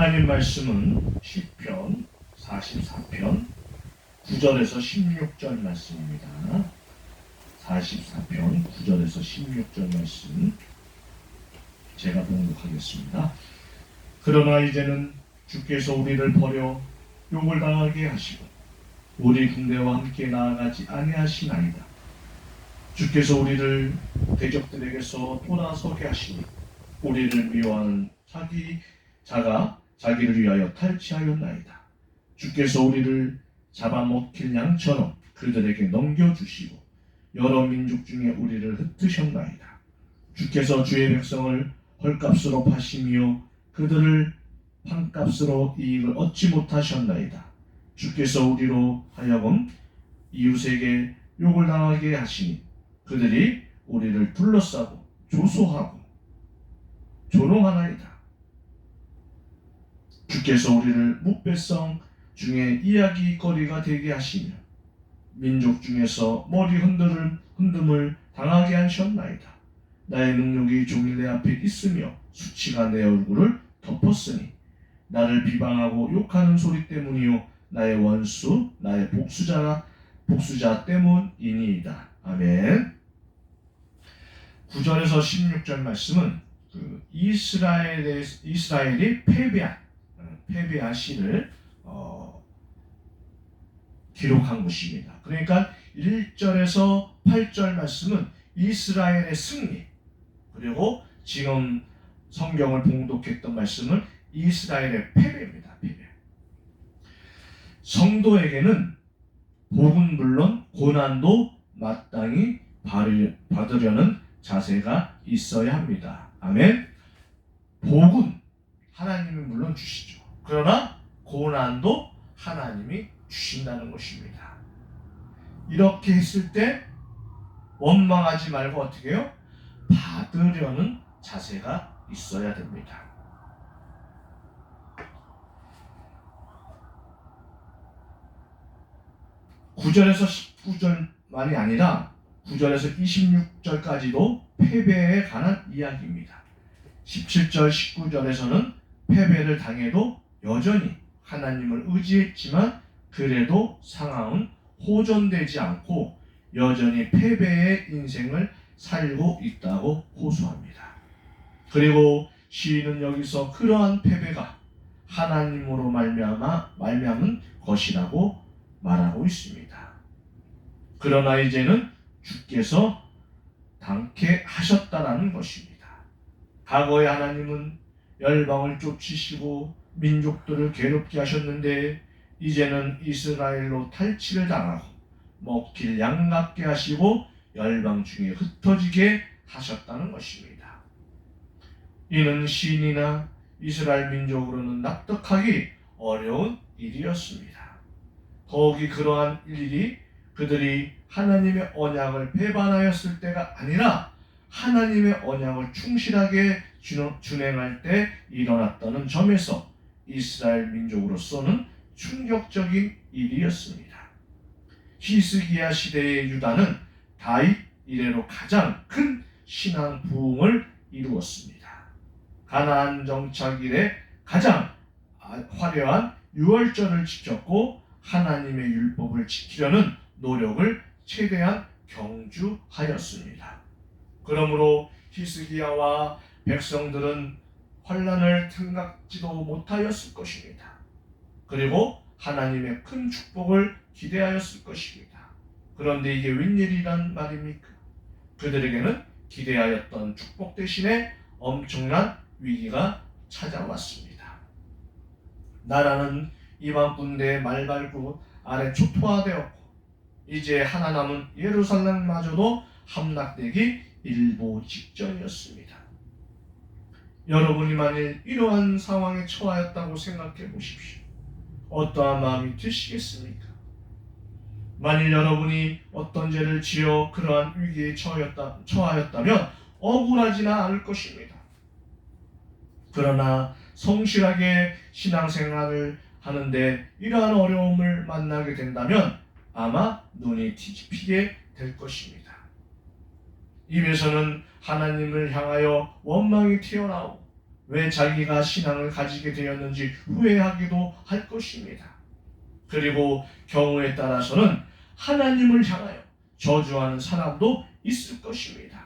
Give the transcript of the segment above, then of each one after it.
하나님 말씀은 시편 44편 9절에서 16절 말씀입니다. 44편 9절에서 16절 말씀 제가 봉독하겠습니다. 그러나 이제는 주께서 우리를 버려 욕을 당하게 하시고 우리 군대와 함께 나아가지 아니하시나이다. 주께서 우리를 대적들에게서 돌아서게 하시니 우리를 미워하는 자가 자기를 위하여 탈취하였나이다. 주께서 우리를 잡아먹힐 양처럼 그들에게 넘겨주시고 여러 민족 중에 우리를 흩으셨나이다. 주께서 주의 백성을 헐값으로 파시며 그들을 판값으로 이익을 얻지 못하셨나이다. 주께서 우리로 하여금 이웃에게 욕을 당하게 하시니 그들이 우리를 둘러싸고 조소하고 조롱하나이다. 주께서 우리를 묵배성 중에 이야기거리가 되게 하시며 민족 중에서 머리 흔듦을 당하게 하셨나이다. 나의 능력이 종일 내 앞에 있으며 수치가 내 얼굴을 덮었으니 나를 비방하고 욕하는 소리 때문이요 나의 원수 나의 복수자 때문이니이다. 아멘. 9절에서 16절 말씀은 이스라엘이 패배한 시를 기록한 것입니다. 그러니까 1절에서 8절 말씀은 이스라엘의 승리, 그리고 지금 성경을 봉독했던 말씀은 이스라엘의 패배입니다. 패배. 성도에게는 복은 물론 고난도 마땅히 받으려는 자세가 있어야 합니다. 아멘. 복은 하나님이 물론 주시죠. 그러나 고난도 하나님이 주신다는 것입니다. 이렇게 했을 때 원망하지 말고 어떻게 해요? 받으려는 자세가 있어야 됩니다. (9절에서 19절만이 아니라 9절에서 26절까지도 패배에 관한 이야기입니다. 17절, 19절에서는 패배를 당해도 여전히 하나님을 의지했지만 그래도 상황은 호전되지 않고 여전히 패배의 인생을 살고 있다고 호소합니다. 그리고 시인은 여기서 그러한 패배가 하나님으로 말미암은 것이라고 말하고 있습니다. 그러나 이제는 주께서 당케 하셨다라는 것입니다. 과거에 하나님은 열방을 쫓으시고 민족들을 괴롭게 하셨는데 이제는 이스라엘로 탈취를 당하고 먹힐 양 같게 하시고 열방 중에 흩어지게 하셨다는 것입니다. 이는 시인이나 이스라엘 민족으로는 납득하기 어려운 일이었습니다. 더욱이 그러한 일이 그들이 하나님의 언약을 배반하였을 때가 아니라 하나님의 언약을 충실하게 준행할 때 일어났다는 점에서 이스라엘 민족으로서는 충격적인 일이었습니다. 히스기야 시대의 유다는 다윗 이래로 가장 큰 신앙 부흥을 이루었습니다. 가나안 정착 이래 가장 화려한 유월절을 지켰고 하나님의 율법을 지키려는 노력을 최대한 경주하였습니다. 그러므로 히스기야와 백성들은 환난을 생각지도 못하였을 것입니다. 그리고 하나님의 큰 축복을 기대하였을 것입니다. 그런데 이게 웬일이란 말입니까? 그들에게는 기대하였던 축복 대신에 엄청난 위기가 찾아왔습니다. 나라는 이방 군대의 말발굽 아래 초토화되었고 이제 하나 남은 예루살렘마저도 함락되기 일보 직전이었습니다. 여러분이 만일 이러한 상황에 처하였다고 생각해 보십시오. 어떠한 마음이 드시겠습니까? 만일 여러분이 어떤 죄를 지어 그러한 위기에 처하였다면 억울하지는 않을 것입니다. 그러나 성실하게 신앙생활을 하는데 이러한 어려움을 만나게 된다면 아마 눈이 뒤집히게 될 것입니다. 입에서는 하나님을 향하여 원망이 튀어나오고 왜 자기가 신앙을 가지게 되었는지 후회하기도 할 것입니다. 그리고 경우에 따라서는 하나님을 향하여 저주하는 사람도 있을 것입니다.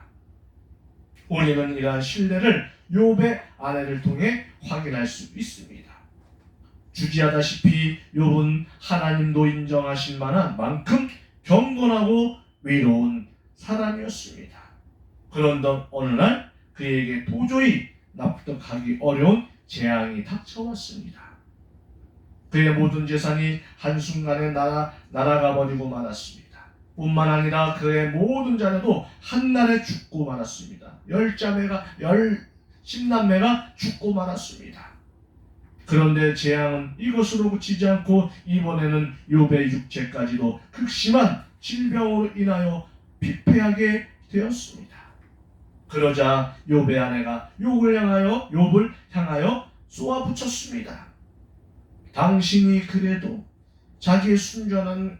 우리는 이러한 신뢰를 욥의 아내를 통해 확인할 수 있습니다. 주지하다시피 욥은 하나님도 인정하실 만한 만큼 경건하고 위로운 사람이었습니다. 그런데 어느 날 그에게 도저히 납득하기 어려운 재앙이 닥쳐왔습니다. 그의 모든 재산이 한순간에 날아가 버리고 말았습니다. 뿐만 아니라 그의 모든 자녀도 한날에 죽고 말았습니다. 10남매가 죽고 말았습니다. 그런데 재앙은 이것으로 그치지 않고 이번에는 욥의 육체까지도 극심한 질병으로 인하여 피폐하게 되었습니다. 그러자 욥의 아내가 욥을 향하여 쏘아붙였습니다. 당신이 그래도 자기의 순전을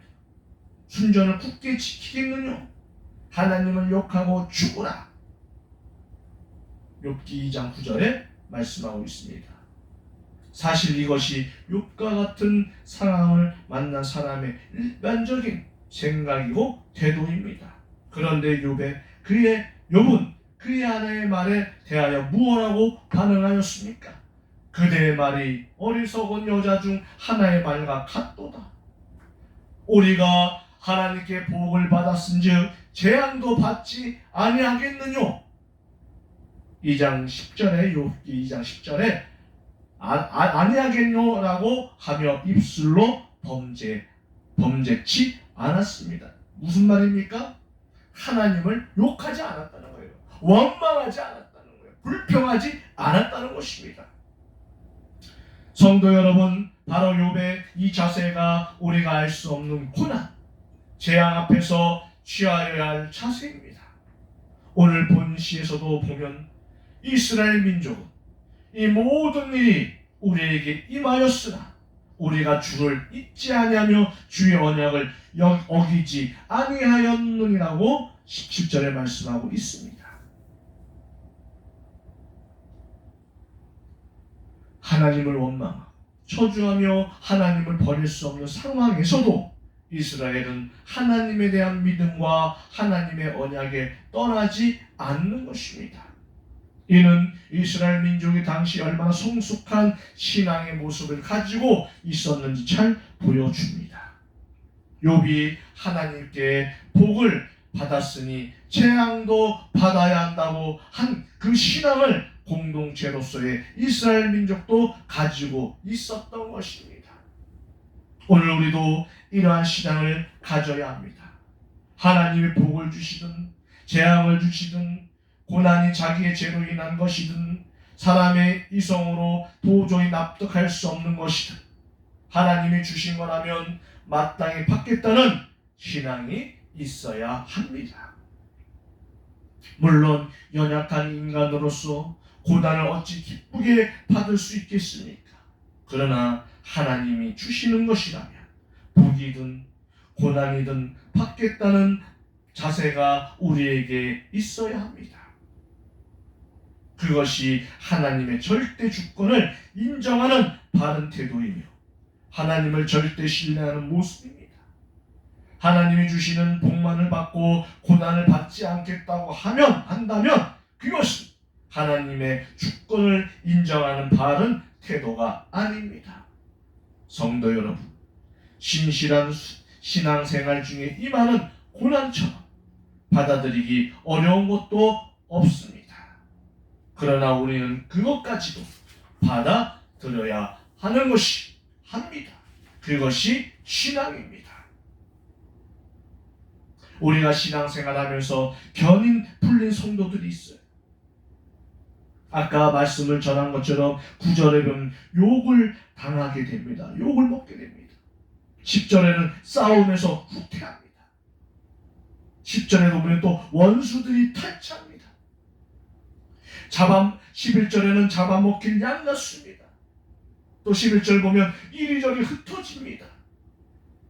굳게 지키겠느냐? 하나님을 욕하고 죽으라. 욥기 2장 9절에 말씀하고 있습니다. 사실 이것이 욥과 같은 상황을 만난 사람의 일반적인 생각이고 태도입니다. 그런데 욥은 그의 아내의 말에 대하여 무엇라고 반응하였습니까? 그대의 말이 어리석은 여자 중 하나의 말과 같도다. 우리가 하나님께 복을 받았은즉 재앙도 받지 아니하겠느뇨? 2장 10절에 욥기 2장 10절에 아니하겠노라고 하며 입술로 범죄치 않았습니다. 무슨 말입니까? 하나님을 욕하지 않았다는 거예요. 원망하지 않았다는 거예요. 불평하지 않았다는 것입니다. 성도 여러분, 바로 욥의 이 자세가 우리가 알 수 없는 고난, 재앙 앞에서 취하여야 할 자세입니다. 오늘 본시에서도 보면 이스라엘 민족은 이 모든 일이 우리에게 임하였으나 우리가 주를 잊지 아니하며 주의 언약을 어기지 아니하였느니라고 17절에 말씀하고 있습니다. 하나님을 원망하고 저주하며 하나님을 버릴 수 없는 상황에서도 이스라엘은 하나님에 대한 믿음과 하나님의 언약에 떠나지 않는 것입니다. 이는 이스라엘 민족이 당시 얼마나 성숙한 신앙의 모습을 가지고 있었는지 잘 보여줍니다. 욥이 하나님께 복을 받았으니 재앙도 받아야 한다고 한 그 신앙을 공동체로서의 이스라엘 민족도 가지고 있었던 것입니다. 오늘 우리도 이러한 신앙을 가져야 합니다. 하나님의 복을 주시든 재앙을 주시든 고난이 자기의 죄로 인한 것이든 사람의 이성으로 도저히 납득할 수 없는 것이든 하나님이 주신 거라면 마땅히 받겠다는 신앙이 있어야 합니다. 물론 연약한 인간으로서 고난을 어찌 기쁘게 받을 수 있겠습니까? 그러나 하나님이 주시는 것이라면 복이든 고난이든 받겠다는 자세가 우리에게 있어야 합니다. 그것이 하나님의 절대 주권을 인정하는 바른 태도이며 하나님을 절대 신뢰하는 모습입니다. 하나님이 주시는 복만을 받고 고난을 받지 않겠다고 한다면 그것은 하나님의 주권을 인정하는 바른 태도가 아닙니다. 성도 여러분, 신실한 신앙생활 중에 임하는 고난처럼 받아들이기 어려운 것도 없습니다. 그러나 우리는 그것까지도 받아들여야 하는 것이 합니다. 그것이 신앙입니다. 우리가 신앙생활하면서 견인 풀린 성도들이 있어요. 아까 말씀을 전한 것처럼 9절에 보면 욕을 당하게 됩니다. 욕을 먹게 됩니다. 10절에는 싸움에서 후퇴합니다. 10절에 보면 또 원수들이 탈취합니다. 11절에는 잡아먹힐 양 같습니다. 또 11절 보면 이리저리 흩어집니다.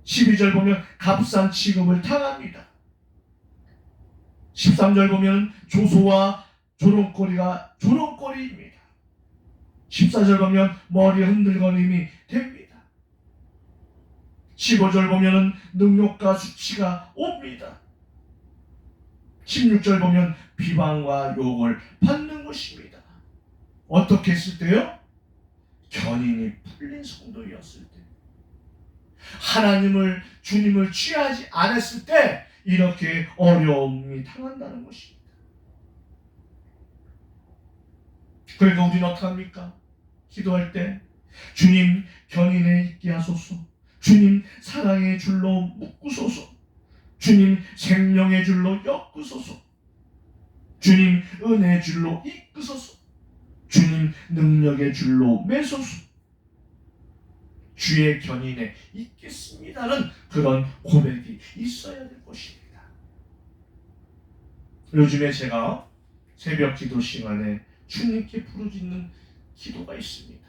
12절 보면 값싼 취급을 당합니다. 13절 보면 조소와 조롱거리입니다. 14절 보면 머리 흔들거림이 됩니다. 15절 보면 능욕과 수치가 옵니다. 16절 보면 비방과 욕을 받는 것입니다. 어떻게 했을 때요? 견인이 풀린 성도였을 때, 하나님을, 주님을 취하지 않았을 때 이렇게 어려움이 당한다는 것입니다. 그러니까 우리는 어떻게 합니까? 기도할 때 주님 견인에 있게 하소서, 주님 사랑의 줄로 묶으소서, 주님 생명의 줄로 엮으소서, 주님 은혜의 줄로 이끄소서, 주님 능력의 줄로 매소서, 주의 견인에 있겠습니다는 그런 고백이 있어야 될 것입니다. 요즘에 제가 새벽 기도 시간에 주님께 부르짖는 기도가 있습니다.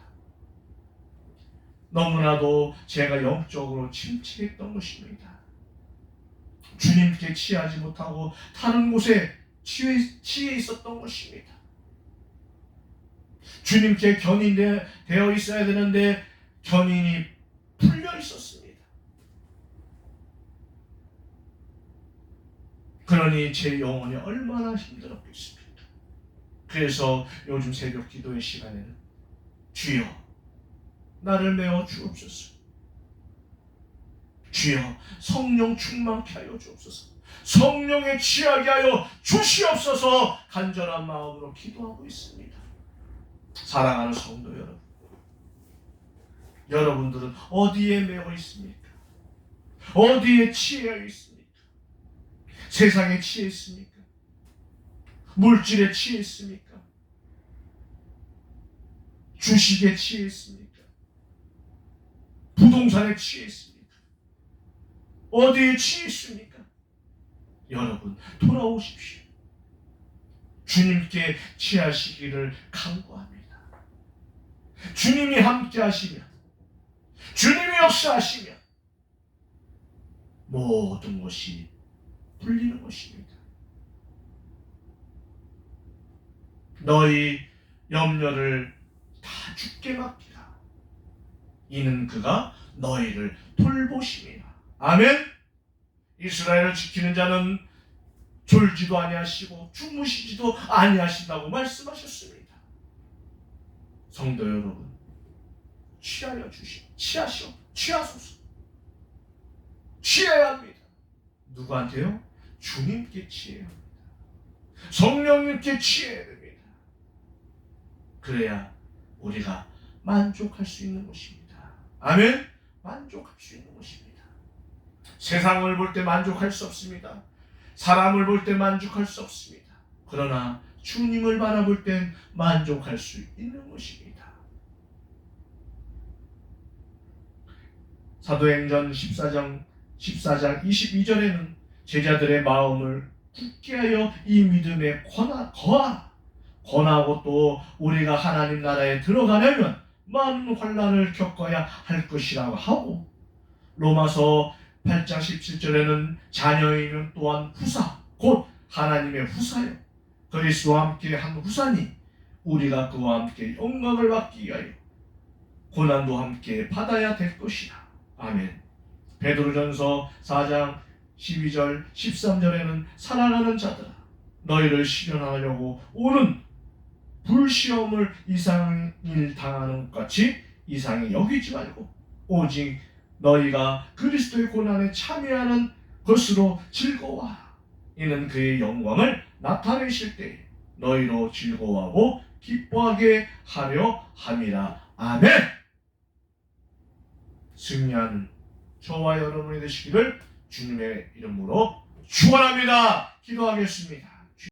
너무나도 제가 영적으로 침체했던 것입니다. 주님께 취하지 못하고 다른 곳에 취해 있었던 것입니다. 주님께 견인되어 있어야 되는데 견인이 풀려 있었습니다. 그러니 제 영혼이 얼마나 힘들었겠습니까? 그래서 요즘 새벽 기도의 시간에는 주여 나를 메워 주옵소서, 주여 성령 충만케 하여 주옵소서, 성령에 취하게 하여 주시옵소서 간절한 마음으로 기도하고 있습니다. 사랑하는 성도 여러분, 여러분들은 어디에 매여 있습니까? 어디에 취해 있습니까? 세상에 취해 있습니까? 물질에 취해 있습니까? 주식에 취해 있습니까? 부동산에 취해 있습니까? 어디에 취해 있습니까? 여러분 돌아오십시오. 주님께 취하시기를 간구합니다. 주님이 함께 하시면, 주님이 역사하시면 모든 것이 풀리는 것입니다. 너희 염려를 다 주께 맡기라. 이는 그가 너희를 돌보심이라. 아멘. 이스라엘을 지키는 자는 졸지도 아니하시고 주무시지도 아니하신다고 말씀하셨습니다. 성도 여러분, 취하소서. 취해야 합니다. 누구한테요? 주님께 취해야 합니다. 성령님께 취해야 됩니다. 그래야 우리가 만족할 수 있는 것입니다. 아멘. 만족할 수 있는 것입니다. 세상을 볼 때 만족할 수 없습니다. 사람을 볼 때 만족할 수 없습니다. 그러나 주님을 바라볼 땐 만족할 수 있는 것입니다. 사도행전 14장 22절에는 제자들의 마음을 굳게 하여 이 믿음에 권하고 또 우리가 하나님 나라에 들어가려면 많은 환난을 겪어야 할 것이라고 하고, 로마서 8장 17절에는 자녀이면 또한 후사, 곧 하나님의 후사요 그리스도와 함께 한 후사니 우리가 그와 함께 영광을 받기 위하여 고난도 함께 받아야 될 것이라. 아멘. 베드로전서 4장 12절 13절에는 사랑하는 자들아 너희를 시련하려고 오는 불시험을 이상일 당하는 것 같이 이상히 여기지 말고 오직 너희가 그리스도의 고난에 참여하는 것으로 즐거워하라. 이는 그의 영광을 나타내실 때 너희로 즐거워하고 기뻐하게 하려 함이라. 아멘. 승리하는 저와 여러분이 되시기를 주님의 이름으로 축원합니다. 기도하겠습니다.